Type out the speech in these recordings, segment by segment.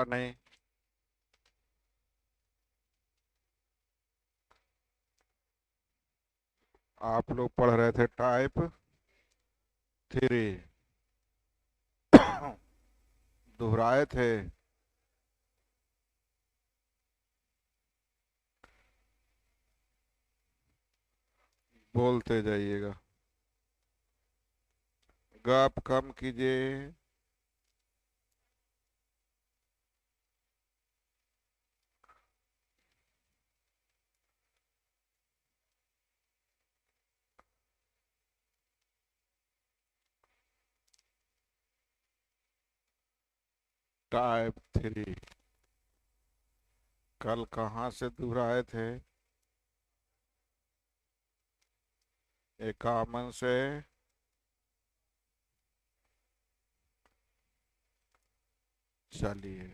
नहीं। आप लोग पढ़ रहे थे टाइप 3। दोहराए थे। बोलते जाइएगा। गप कम कीजिए। टाइप 3 कल कहाँ से दोहराए थे? इक्यावन से। चलिए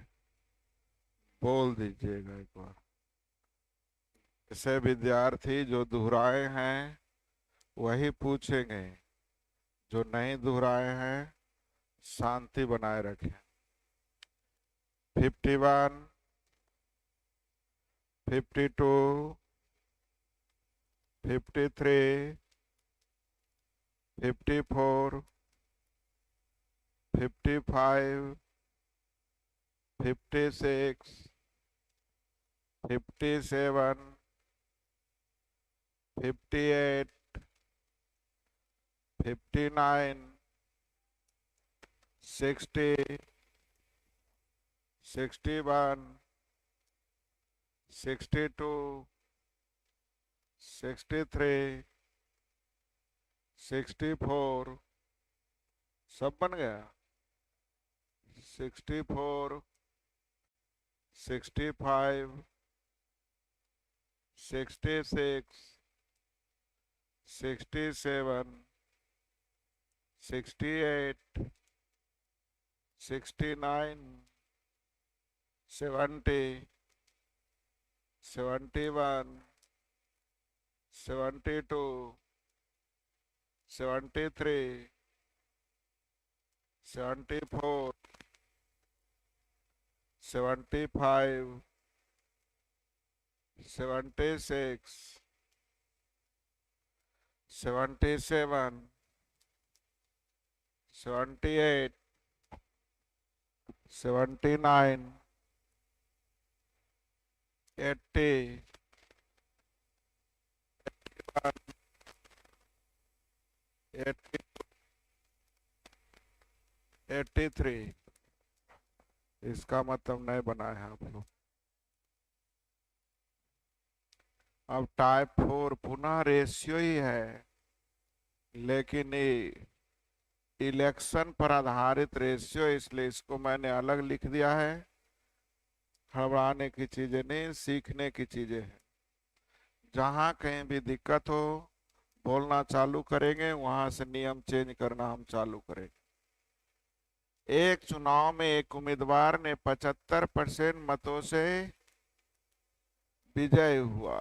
बोल दीजिएगा एक बार। ऐसे विद्यार्थी जो दोहराए हैं वही पूछेंगे, जो नहीं दोहराए हैं शांति बनाए रखें। 51, 52, 53, 54, 55, 56, 57, 58, 59, 60, 61, 62, 63, 64। सब बन गया। 64, 65, 66, 67, 68, 69, 70, 71, 72, 73, 74, 75, 76, 77, 78, 79, 80, 83। इसका मतलब नहीं बनाए हैं आप लोग। अब टाइप 4 पुनः रेशियो ही है, लेकिन ये इलेक्शन पर आधारित रेशियो, इसलिए इसको मैंने अलग लिख दिया है। हड़बड़ाने की चीजें नहीं, सीखने की चीजें हैं। जहां कहीं भी दिक्कत हो बोलना चालू करेंगे, वहां से नियम चेंज करना हम चालू करेंगे। एक चुनाव में एक उम्मीदवार ने 75% मतों से विजय हुआ।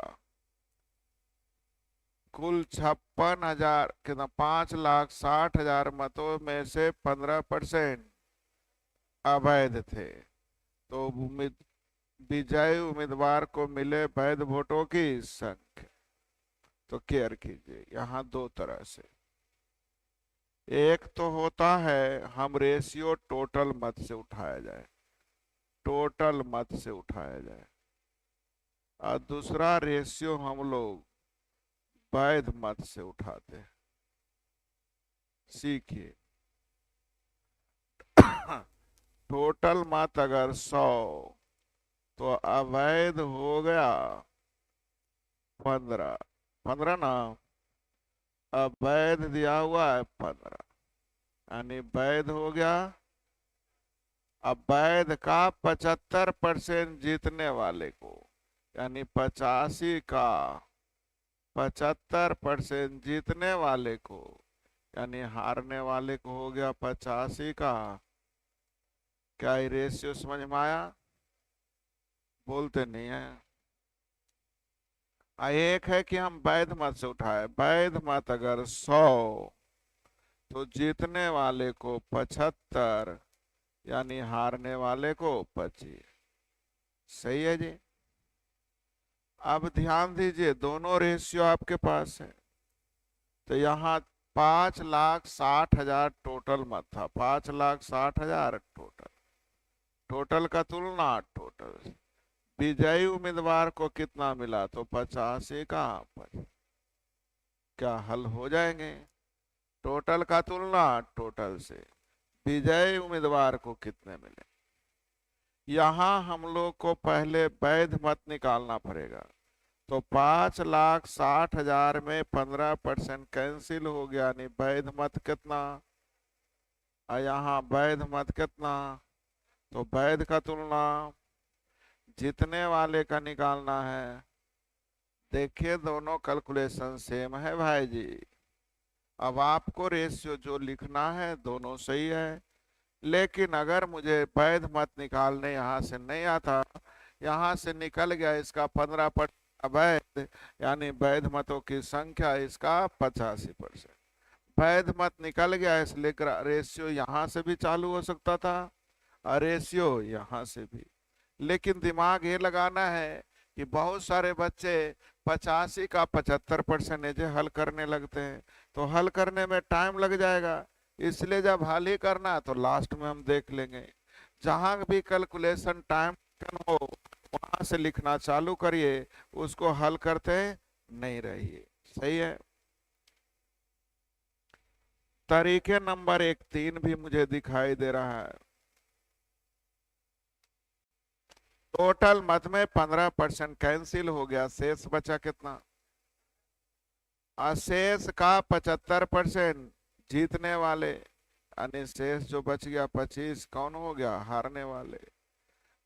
कुल 56,000 कितना 5,60,000 मतों में से 15% अवैध थे। तो विजयी उम्मीदवार को मिले वैध वोटों की संख्या। तो केयर कीजिए, यहाँ दो तरह से। एक तो होता है हम रेशियो टोटल मत से उठाया जाए, टोटल मत से उठाया जाए, और दूसरा रेशियो हम लोग वैध मत से उठाते हैं। सीखिए। टोटल मत अगर 100 तो अवैध हो गया 15। 15 ना, अवैध दिया हुआ है 15, यानी वैध हो गया। अवैध का 75% जीतने वाले को, यानी 85 का 75% जीतने वाले को, यानी हारने वाले को हो गया 85 का। क्या ये रेशियो समझ में आया? बोलते नहीं है। एक है कि हम वैध मत से उठाए। वैध मत अगर 100 तो जीतने वाले को 75, यानी हारने वाले को 25। सही है जी। अब ध्यान दीजिए, दोनों रेशियो आपके पास है। तो यहाँ 5,60,000 टोटल मत था, 5,60,000 टोटल। टोटल का तुलना टोटल। विजयी उम्मीदवार को कितना मिला, तो 85 का 50। क्या हल हो जाएंगे? टोटल का तुलना टोटल से, विजयी उम्मीदवार को कितने मिले। यहाँ हम लोग को पहले वैध मत निकालना पड़ेगा। तो 5,60,000 में 15% कैंसिल हो गया, यानी वैध मत कितना। और यहाँ वैध मत कितना, तो वैध का तुलना जीतने वाले का निकालना है। देखिए दोनों कैलकुलेशन सेम है भाई जी। अब आपको रेशियो जो लिखना है दोनों सही है, लेकिन अगर मुझे वैध मत निकालने यहाँ से नहीं आता, यहाँ से निकल गया इसका 15% अवैध, यानी वैध मतों की संख्या इसका 85%। वैध मत निकल गया, इसलिए रेशियो यहाँ से भी चालू हो सकता था और रेशियो यहाँ से भी। लेकिन दिमाग ये लगाना है कि बहुत सारे बच्चे 85 का 75% हल करने लगते हैं, तो हल करने में टाइम लग जाएगा। इसलिए जब हल ही करना तो लास्ट में हम देख लेंगे। जहां भी कैलकुलेशन टाइम हो वहां से लिखना चालू करिए, उसको हल करते नहीं रहिए। सही है। तरीके नंबर 3 भी मुझे दिखाई दे रहा है। टोटल मत में 15% कैंसिल हो गया, शेष बचा कितना। शेष का 75% जीतने वाले, यानी शेष जो बच गया 25 कौन हो गया, हारने वाले।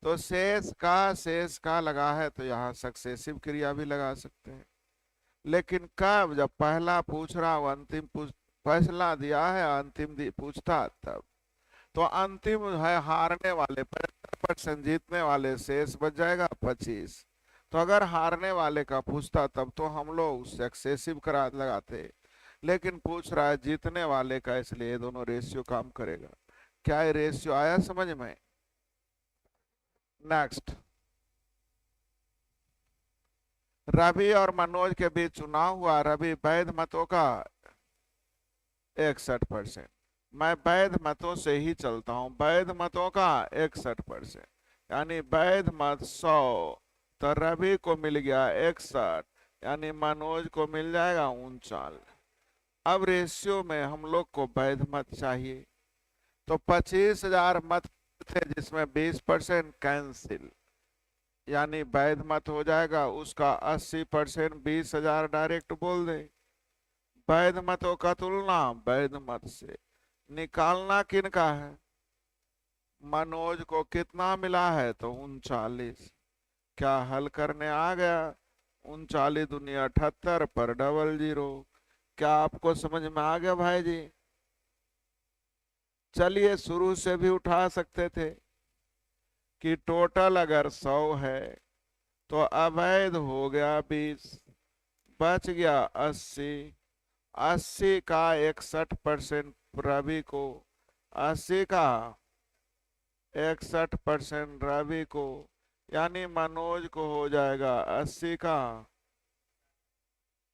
तो शेष का लगा है तो यहाँ सक्सेसिव क्रिया भी लगा सकते हैं। लेकिन कब, जब पहला पूछ रहा हो, फैसला दिया है, अंतिम पूछता तब। तो अंतिम है हारने वाले 75%, जीतने वाले शेष बच जाएगा 25। तो अगर हारने वाले का पूछता तब तो हम लोग सक्सेसिव करा लगाते, लेकिन पूछ रहा है जीतने वाले का, इसलिए ये दोनों रेशियो काम करेगा। क्या ये रेशियो आया समझ में? नेक्स्ट, रवि और मनोज के बीच चुनाव हुआ। रवि वैध मतों का 61%। मैं वैध मतों से ही चलता हूं, वैध मतों का 61%, यानी वैध मत 100। तो रवि को मिल गया 61, यानी मनोज को मिल जाएगा 39। अब रेशियो में हम लोग को वैध मत चाहिए, तो 25,000 मत थे जिसमें 20% कैंसिल, यानी वैध मत हो जाएगा उसका 80%। 20,000 डायरेक्ट बोल दे। वैध मतों का तुलना वैध मत से। निकालना किन का है, मनोज को कितना मिला है, तो 39। क्या हल करने आ गया, 39 दूनी 78 पर डबल जीरो। क्या आपको समझ में आ गया भाई जी? चलिए शुरू से भी उठा सकते थे कि टोटल अगर 100 है तो अवैध हो गया 20, बच गया 80। 80 का 61% रवि को, 80 का 61% रवि को, यानी मनोज को हो जाएगा 80 का।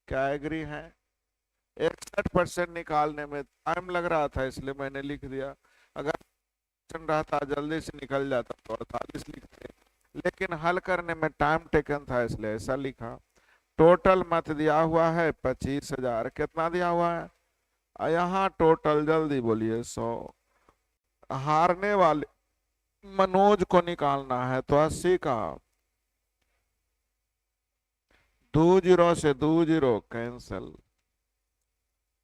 क्या एग्री है? 61% निकालने में टाइम लग रहा था इसलिए मैंने लिख दिया। अगर रहता जल्दी से निकल जाता तो 48 लिखते, लेकिन हल करने में टाइम टेकन था इसलिए ऐसा लिखा। टोटल मत दिया हुआ है 25,000। कितना दिया हुआ है? यहाँ टोटल जल्दी बोलिए 100। हारने वाले मनोज को निकालना है तो 80 का 20 से 20 कैंसल।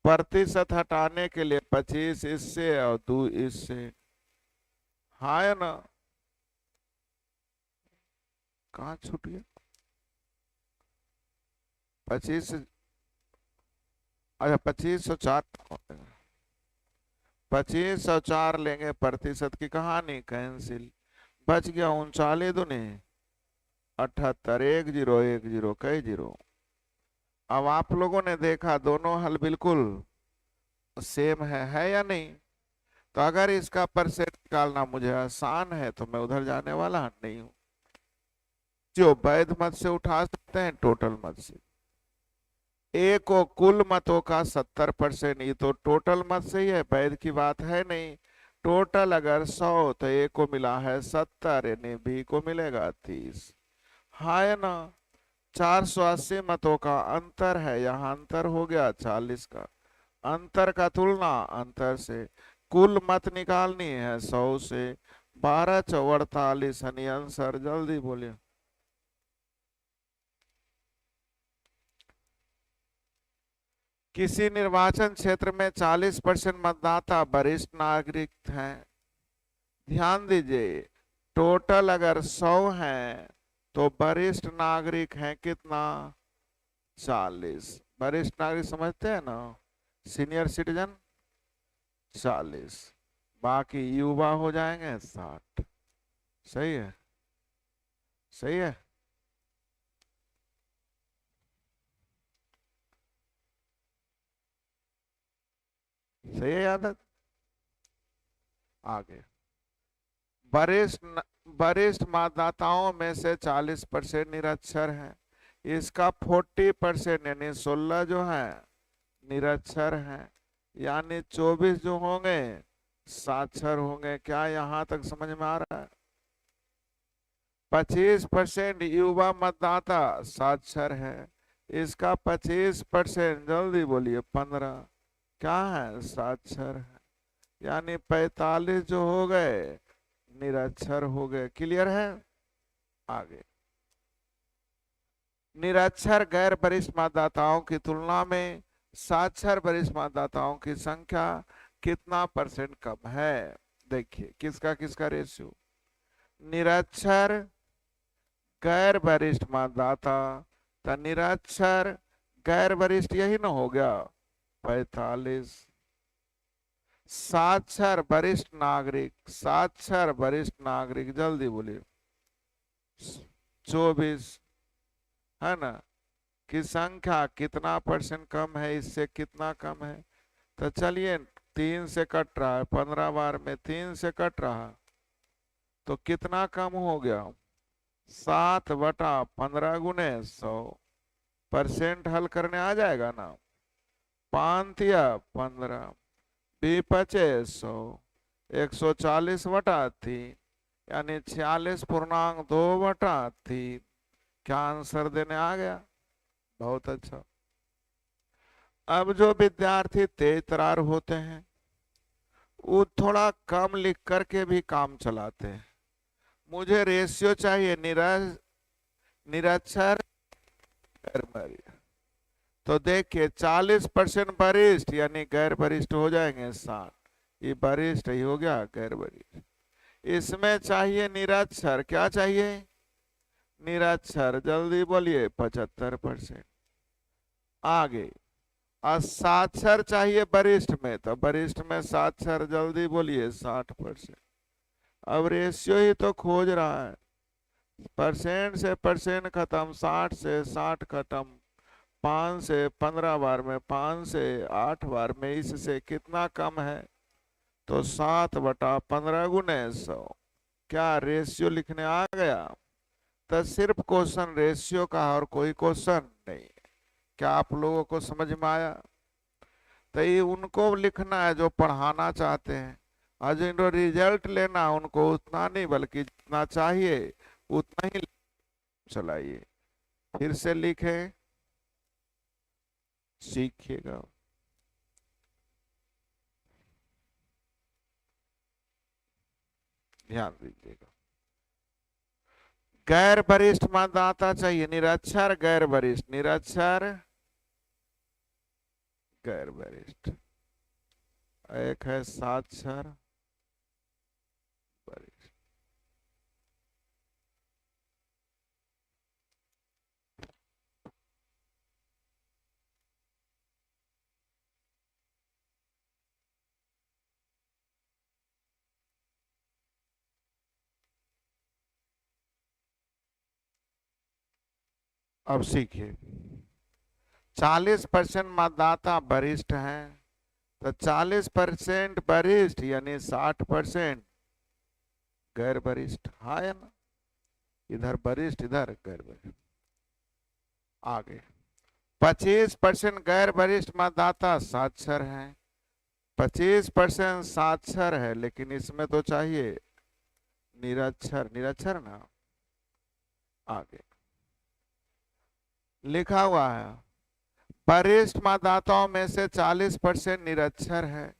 प्रतिशत हटाने के लिए 25 इससे और 2 इससे। हाँ या ना? कहाँ छूट गया? 25, अच्छा 2504, 2504 लेंगे। प्रतिशत की कहानी कैंसिल, बच गया 39 दूनी 78। 1010 कई जीरो। अब आप लोगों ने देखा दोनों हल बिल्कुल सेम है या नहीं? तो अगर इसका परसेंट निकालना मुझे आसान है तो मैं उधर जाने वाला नहीं हूं। जो वैध मत से उठा सकते हैं टोटल मत से। ए को कुल मतों का 70%, ये तो टोटल मत से ही है, वैध की बात है नहीं। टोटल अगर 100 तो ए को मिला है 70, यानी बी को मिलेगा 30। हाँ है ना। 480 मतों का अंतर है, यहाँ अंतर हो गया 40 का। अंतर का तुलना अंतर से। कुल मत निकालनी है 100 से। 12 चौ 48, यानी आंसर जल्दी बोलिए। किसी निर्वाचन क्षेत्र में 40% मतदाता वरिष्ठ नागरिक हैं। ध्यान दीजिए, टोटल अगर 100 हैं तो वरिष्ठ नागरिक हैं कितना? 40। वरिष्ठ नागरिक समझते हैं ना, सीनियर सिटीजन 40, बाकी युवा हो जाएंगे 60। सही है, सही है। सही है यादव। आगे, वरिष्ठ वरिष्ठ मतदाताओं में से 40% निरक्षर हैं। इसका 40% यानी 16 जो है निरक्षर हैं, यानी 24 जो होंगे साक्षर होंगे। क्या यहाँ तक समझ में आ रहा है? 25% युवा मतदाता साक्षर है। इसका 25% जल्दी बोलिए 15 क्या है? साक्षर है। यानी 45 जो हो गए निरक्षर हो गए। क्लियर है? आगे, निरक्षर गैर वरिष्ठ मतदाताओं की तुलना में साक्षर वरिष्ठ मतदाताओं की संख्या कितना परसेंट कम है? देखिए किसका किसका रेशियो। निरक्षर गैर वरिष्ठ मतदाता, तो निरक्षर गैर वरिष्ठ यही ना हो गया 45। साक्षर वरिष्ठ नागरिक, साक्षर वरिष्ठ नागरिक जल्दी बोलिए 24, है ना। की संख्या कितना परसेंट कम है, इससे कितना कम है? तो चलिए 3 से कट रहा है, 15 बार में 3 से कट रहा, तो कितना कम हो गया? 7/15 गुने 100। परसेंट हल करने आ जाएगा ना। 5 या 15, बी 2500, 140/3, यानी 46.2/3। क्या आंसर देने आ गया? बहुत अच्छा। अब जो विद्यार्थी तेज तरार होते हैं वो थोड़ा कम लिख करके भी काम चलाते हैं। मुझे रेशियो चाहिए निरक्षर गैर वरिष्ठ। तो देखिए 40% वरिष्ठ यानी गैर वरिष्ठ हो जाएंगे 60। ये वरिष्ठ ही हो गया, गैर वरिष्ठ। इसमें चाहिए निरक्षर, क्या चाहिए? निरक्षर जल्दी बोलिए 75%। आगे, साक्षर चाहिए वरिष्ठ में, तो वरिष्ठ में साक्षर जल्दी बोलिए 60%। अब रेशियो ही तो खोज रहा है। परसेंट से परसेंट खत्म, 60 से 60 खत्म, 5 से 15 बार में, 5 से 8 बार में, इससे कितना कम है? तो 7/15 गुने 100। क्या रेशियो लिखने आ गया? तो सिर्फ क्वेश्चन रेशियो का और कोई क्वेश्चन नहीं। क्या आप लोगों को समझ में आया? तो ये उनको लिखना है जो पढ़ाना चाहते हैं, और जिनको रिजल्ट लेना उनको उतना नहीं बल्कि जितना चाहिए उतना ही चलाइए। फिर से लिखें, सीखिएगा। ध्यान दीजिएगा, गैर वरिष्ठ मतदाता चाहिए, निरक्षर गैर वरिष्ठ, निरक्षर गैर वरिष्ठ। एक है साक्षर वरिष्ठ। अब सीखिए, 40% मतदाता वरिष्ठ हैं, तो 40% वरिष्ठ यानी 60% गैर वरिष्ठ, हाँ या ना? इधर वरिष्ठ, इधर गैर वरिष्ठ। आगे 25% गैर वरिष्ठ मतदाता साक्षर हैं। 25% साक्षर है, लेकिन इसमें तो चाहिए निरक्षर, निरक्षर ना। आगे लिखा हुआ है वरिष्ठ मतदाताओं में से 40% निरक्षर है।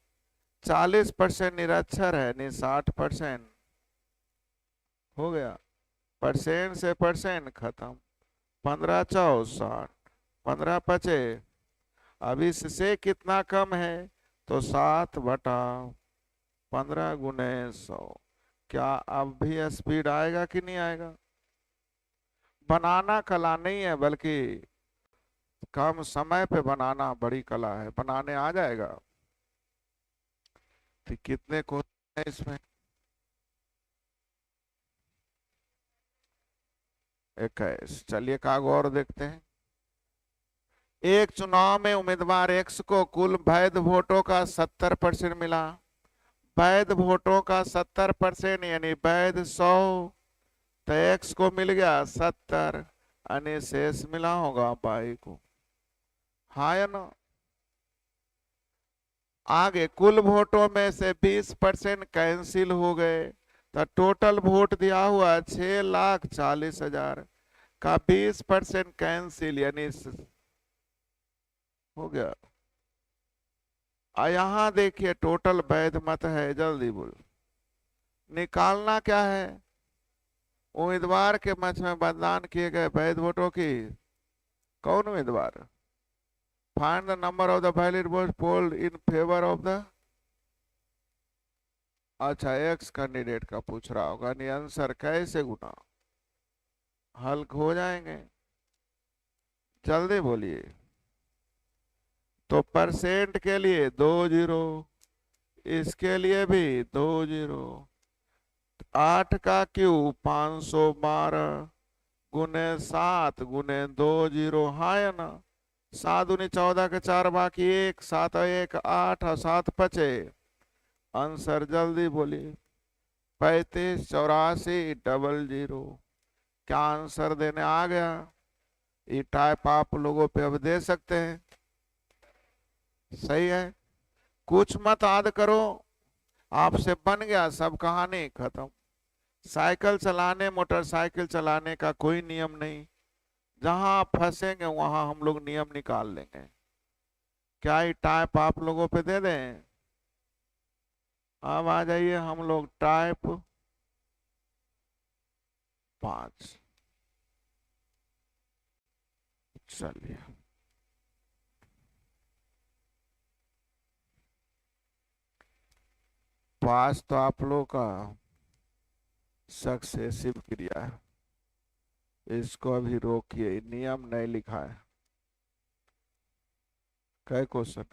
40% निरक्षर है नहीं 60%। हो गया, परसेंट से परसेंट खत्म। 15 चौ 60, 15 पचे, अब इससे कितना कम है तो 7/15 गुने 100। क्या अब भी स्पीड आएगा कि नहीं आएगा? बनाना कला नहीं है, बल्कि कम समय पे बनाना बड़ी कला है। बनाने आ जाएगा। तो कितने क्वेश्चन है इसमें? 21। चलिए कागज और देखते हैं। एक चुनाव में उम्मीदवार एक्स को कुल वैध वोटों का 70% मिला। वैध वोटों का 70% यानी वैध 100, तो एक्स को मिल गया 70, यानी शेष मिला होगा वाई को, हाँ या ना? आगे कुल वोटों में से 20% कैंसिल हो गए, तो टोटल वोट दिया हुआ 6,40,000 का 20% कैंसिल यानी हो गया। यहां देखिए टोटल वैध मत है, जल्दी बोल। निकालना क्या है? उम्मीदवार के मत में मतदान किए गए वैध वोटों की, कौन उम्मीदवार? Find the number of the valid vote polled in favour of the, अच्छा एक्स कैंडिडेट का पूछ रहा होगा। नहीं, आंसर कैसे गुना हल हो जाएंगे, जल्दी बोलिए। तो परसेंट के लिए 2 जीरो, इसके लिए भी 2 जीरो। 8 का क्यूब 512 गुने 7 गुने 2 जीरो, हाँ या ना? 7 दूनी 14 के 4 बाकी 1, 7 और 1 8 और 7 पचे। आंसर जल्दी बोलिए। 358400। क्या आंसर देने आ गया? ये टाइप आप लोगों पे अब दे सकते हैं। सही है, कुछ मत याद करो, आपसे बन गया सब, कहानी खत्म। साइकिल चलाने, मोटरसाइकिल चलाने का कोई नियम नहीं। जहां आप फंसेंगे वहां हम लोग नियम निकाल लेंगे। क्या ये टाइप आप लोगों पे दे दें? अब आ जाइए हम लोग टाइप 5। चलिए पास तो आप लोगों का सक्सेसिव क्रिया है, इसको अभी रोकिए, नियम नहीं लिखा है। कै क्वेश्चन?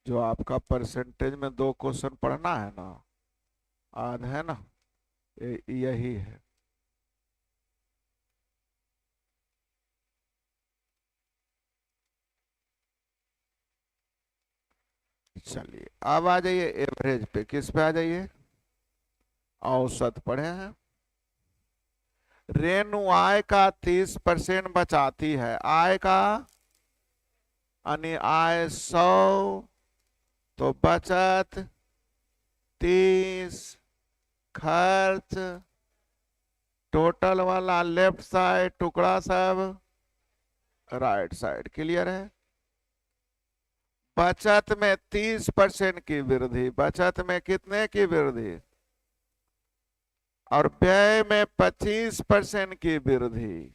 जो आपका परसेंटेज में 2 क्वेश्चन पढ़ना है ना, याद है ना? यही है। चलिए अब आ जाइए एवरेज पे। किस पे आ जाइए? औसत पढ़े हैं। रेणु आय का 30% बचाती है। आय का यानी आय 100, तो बचत 30, खर्च टोटल वाला लेफ्ट साइड, टुकड़ा सब राइट साइड। क्लियर है? बचत में 30% की वृद्धि, बचत में कितने की वृद्धि? और व्यय में 25% की वृद्धि,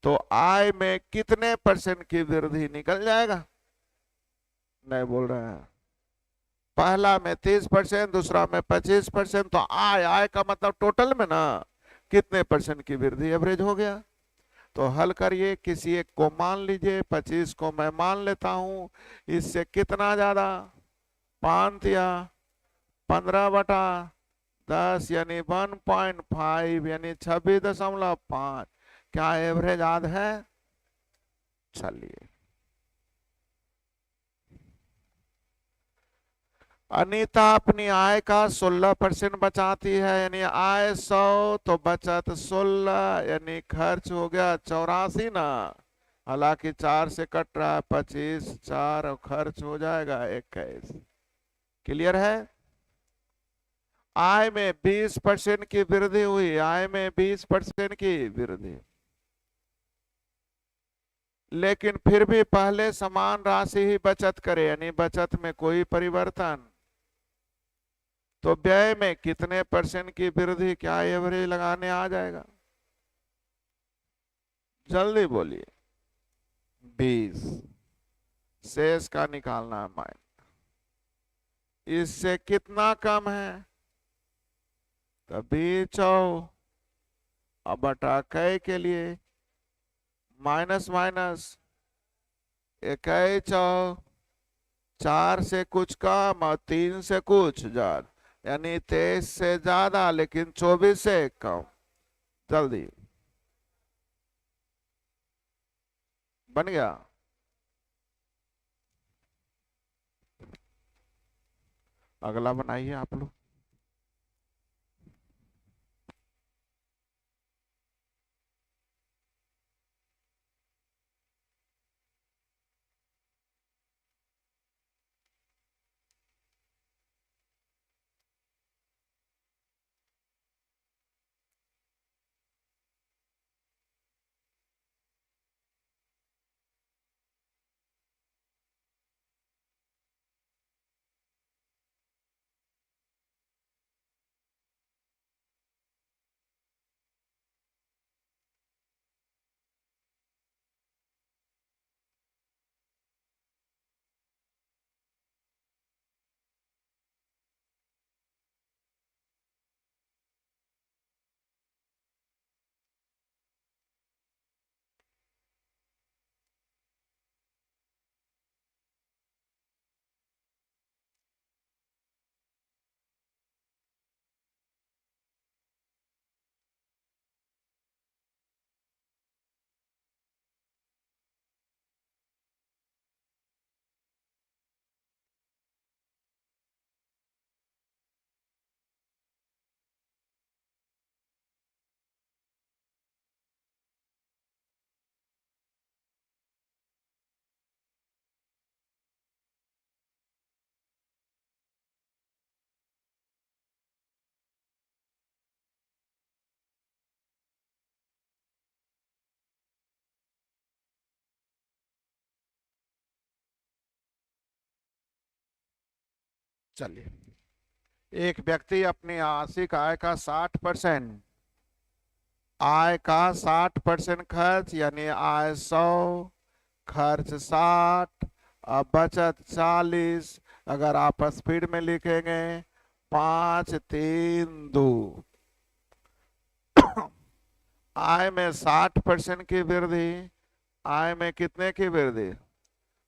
तो आय में कितने परसेंट की वृद्धि निकल जाएगा? नहीं बोल रहे हैं। पहला में 30%, दूसरा में 25%, तो आय, आय का मतलब टोटल में ना कितने परसेंट की वृद्धि एवरेज हो गया। तो हल करिए, किसी एक को मान लीजिए, 25 को मैं मान लेता हूं। इससे कितना ज्यादा? 5 या 15/10 यानी 1.5 यानी 26.5। क्या एवरेज याद है? चलिए अनीता अपनी आय का 16% बचाती है, यानी आय 100 तो बचत 16, यानी खर्च हो गया 84 ना। हालांकि 4 से कट रहा है 25, 4 और खर्च हो जाएगा 21। क्लियर है? आय में 20% की वृद्धि हुई, आय में 20% की वृद्धि, लेकिन फिर भी पहले समान राशि ही बचत करे, यानी बचत में कोई परिवर्तन। तो व्यय में कितने परसेंट की वृद्धि, क्या एवरेज लगाने आ जाएगा? जल्दी बोलिए। 20। शेष का निकालना है माइन। इससे कितना कम है? तो 20 अब बटा कै के लिए माइनस माइनस 21, 4 से कुछ कम और 3 से कुछ ज्यादा, यानी 23 से ज्यादा लेकिन 24 से कम। जल्दी बन गया। अगला बनाइए आप लोग। चलिए, एक व्यक्ति अपनी मासिक आय का 60%, आय का 60% खर्च, यानी आय 100, खर्च 60 और बचत 40। अगर आप स्पीड में लिखेंगे 5 3 2। आय में 60% की वृद्धि, आय में कितने की वृद्धि?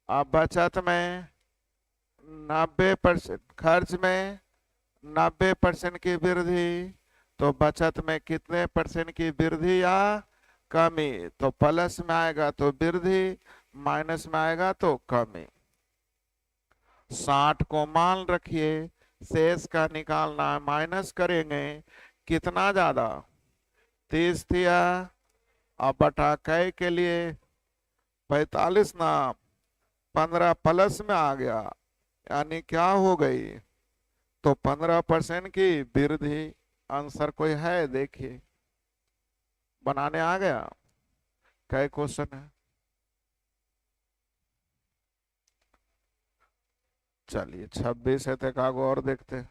अब बचत में 90%, खर्च में 90% की वृद्धि, तो बचत में कितने परसेंट की वृद्धि या कमी? तो प्लस में आएगा तो वृद्धि, माइनस में आएगा तो कमी। 60 को मान रखिए, शेष का निकालना है, माइनस करेंगे कितना ज्यादा? 30 दिया, अब बटा कै के लिए 45 ना, 15 प्लस में आ गया, यानी क्या हो गई? तो 15% की वृद्धि। आंसर कोई है? देखिए बनाने आ गया। क्या क्वेश्चन है? चलिए 26 है तक आगो और देखते हैं।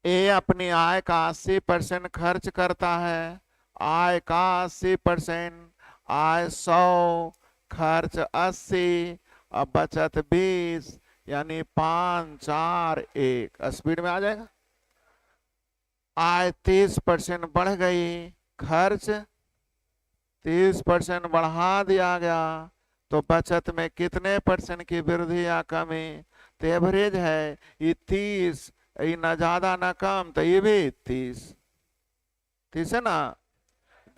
ए अपनी आय का 80% खर्च करता है, आय का 80%, आय 100, खर्च 80 और बचत 20, यानी 5 4 1। स्पीड में आ जाएगा। आय 30% बढ़ गई, खर्च 30% बढ़ा दिया गया, तो बचत में कितने परसेंट की वृद्धि या कमी? तो एवरेज है ये 30, ये ना ज्यादा ना कम, तो ये भी 30। 30 है ना?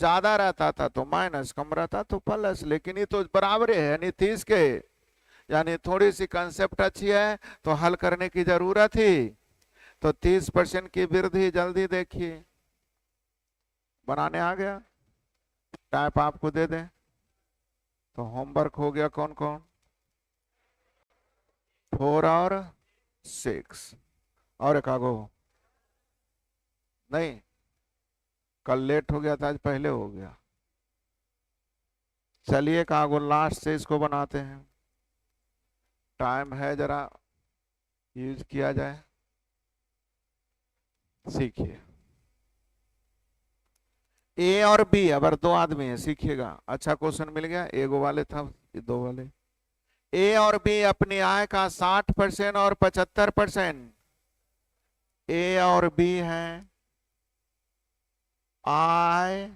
ज्यादा रहता था तो माइनस, कम रहता तो प्लस, लेकिन ये तो बराबर है, यानी 30 के यानी थोड़ी सी कंसेप्ट अच्छी है तो हल करने की जरूरत थी। तो 30% की वृद्धि जल्दी देखिए, बनाने आ गया, टाइप आपको दे दें तो होमवर्क हो गया। कौन कौन? 4 और 6 और एक आगो नहीं, कल लेट हो गया था, आज पहले हो गया। चलिए कागो लास्ट से इसको बनाते हैं, टाइम है जरा यूज किया जाए। सीखिए ए और बी, अगर दो आदमी है सीखिएगा। अच्छा क्वेश्चन मिल गया, एगो वाले था, ये दो वाले। ए और बी अपनी आय का 60% और 75%। ए और बी है आय,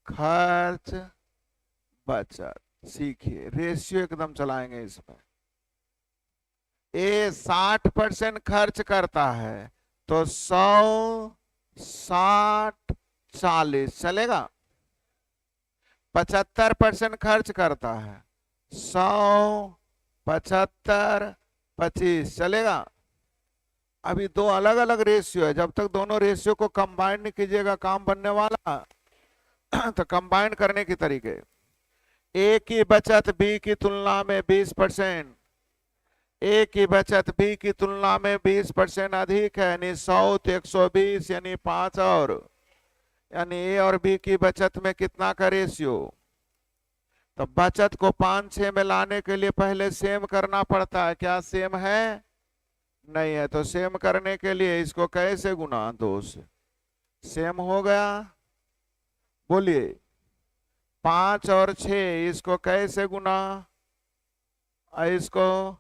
खर्च, बचत। सीखिए रेशियो एकदम चलाएंगे इसमें। ए 60% खर्च करता है तो 100, 60, 40 चलेगा। 75% खर्च करता है 100, 75, 25 चलेगा। अभी दो अलग अलग रेशियो है, जब तक दोनों रेशियो को कंबाइन नहीं कीजिएगा काम बनने वाला। तो कंबाइन करने के तरीके, ए की बचत बी की तुलना में 20%, ए की बचत बी की तुलना में 20% अधिक है, यानी 100 तो 120, यानी 5 और, यानी ए और बी की बचत में कितना का रेशियो। तो बचत को 5 6 में लाने के लिए पहले सेम करना पड़ता है। क्या सेम है? नहीं है। तो सेम करने के लिए इसको कैसे गुना? 2 से। सेम हो गया, बोलिए। 5 और 6 इसको कैसे गुना? इसको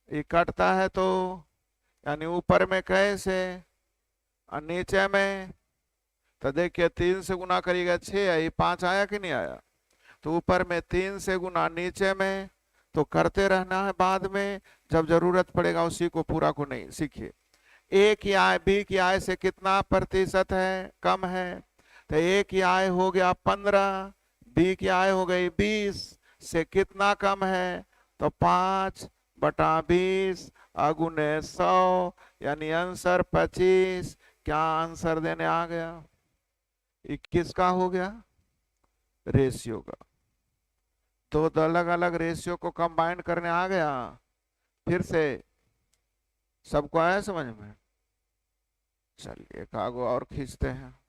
ये कटता है तो, यानी ऊपर में कैसे और नीचे में। तो देखिए 3 से गुना करिएगा 6, ये 5 आया कि नहीं आया? तो ऊपर में 3 से गुना, नीचे में तो करते रहना है, बाद में जब जरूरत पड़ेगा उसी को पूरा को नहीं। सीखिए ए की आय बी की आय से कितना प्रतिशत है? कम है। तो ए की आय हो गया 15, बी की आय हो गई 20, से कितना कम है? तो 5/20 अगुने 100, यानी आंसर 25। क्या आंसर देने आ गया? 21 का हो गया रेशियो का। तो अलग अलग रेशियो को कंबाइन करने आ गया। फिर से सबको आया समझ में? चलिए कागो और खींचते हैं।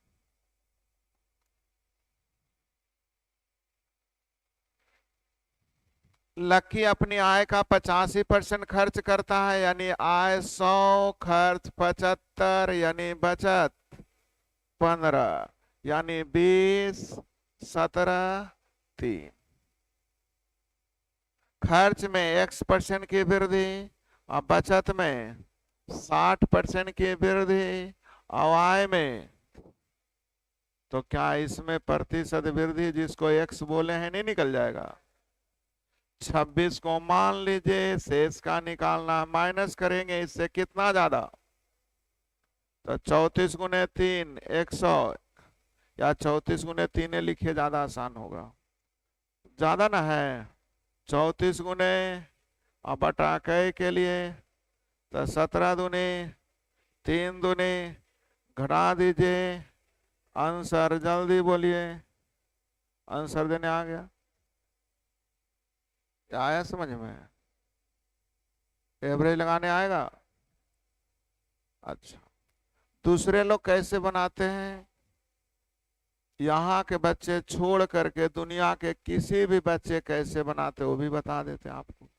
लकी अपनी आय का 85% खर्च करता है, यानी आय 100, खर्च 75, यानी बचत 15, यानी 20, 17, 3। खर्च में x% की वृद्धि और बचत में 60% की वृद्धि और आय में, तो क्या इसमें प्रतिशत वृद्धि जिसको x बोले हैं नहीं निकल जाएगा? 26 को मान लीजिए, शेष का निकालना, माइनस करेंगे इससे कितना ज्यादा? तो 34 गुने 3 100, या 34 गुने 3 लिखिए, ज्यादा आसान होगा। ज्यादा ना है 34 गुने और बटा कै के लिए तो 17 दूनी 3 दूनी, घटा दीजिए, आंसर जल्दी बोलिए। आंसर देने आ गया? आया समझ में? एवरेज लगाने आएगा? अच्छा, दूसरे लोग कैसे बनाते हैं, यहाँ के बच्चे छोड़ करके दुनिया के किसी भी बच्चे कैसे बनाते वो भी बता देते हैं आपको।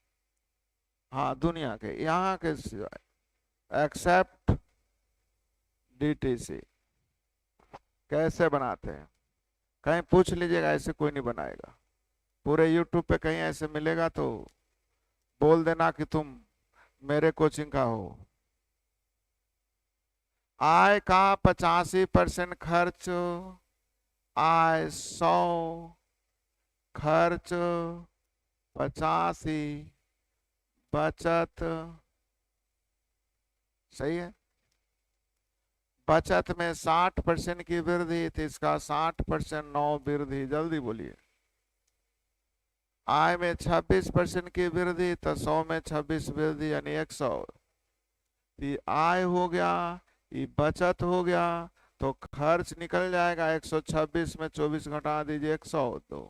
हाँ दुनिया के, यहाँ के सिवाय, एक्सेप्ट डीटीसी कैसे बनाते हैं कहीं पूछ लीजिएगा, ऐसे कोई नहीं बनाएगा। पूरे यूट्यूब पे कहीं ऐसे मिलेगा तो बोल देना कि तुम मेरे कोचिंग का हो। आय का 85% खर्च, आय 100, खर्च 85, बचत, सही है। बचत में 60% की वृद्धि थी, इसका 60% 9 वृद्धि, जल्दी बोलिए। आय में 26% की वृद्धि तो 100 में 26 वृद्धि यानी 100। ये आय हो गया, ये बचत हो गया, तो खर्च निकल जाएगा 126 में 24 घटा दीजिए 100 दो।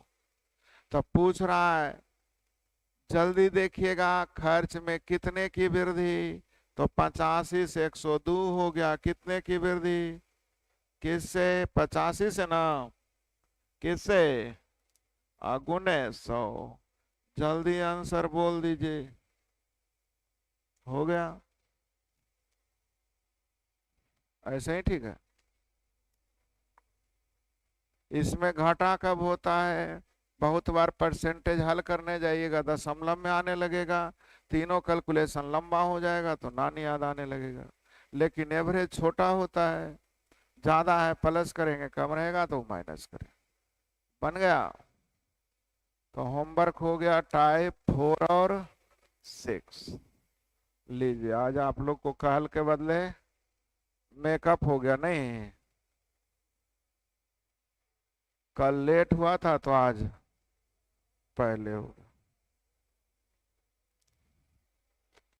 तो पूछ रहा है जल्दी देखिएगा खर्च में कितने की वृद्धि, तो 85 से 102 हो गया। कितने की वृद्धि, किससे, 85 से ना, किससे, गुने 100। जल्दी आंसर बोल दीजिए। हो गया, ऐसे ही ठीक है। इसमें घाटा कब होता है, बहुत बार परसेंटेज हल करने जाइएगा दशमलव में आने लगेगा, तीनों कैलकुलेशन लंबा हो जाएगा तो ना नहीं याद आने लगेगा। लेकिन एवरेज छोटा होता है, ज्यादा है प्लस करेंगे, कम रहेगा तो माइनस करें। बन गया। तो होमवर्क हो गया टाइप 4 और 6। लीजिए आज आप लोग को कहल के बदले मेकअप हो गया, नहीं कल लेट हुआ था तो आज पहले हो गया।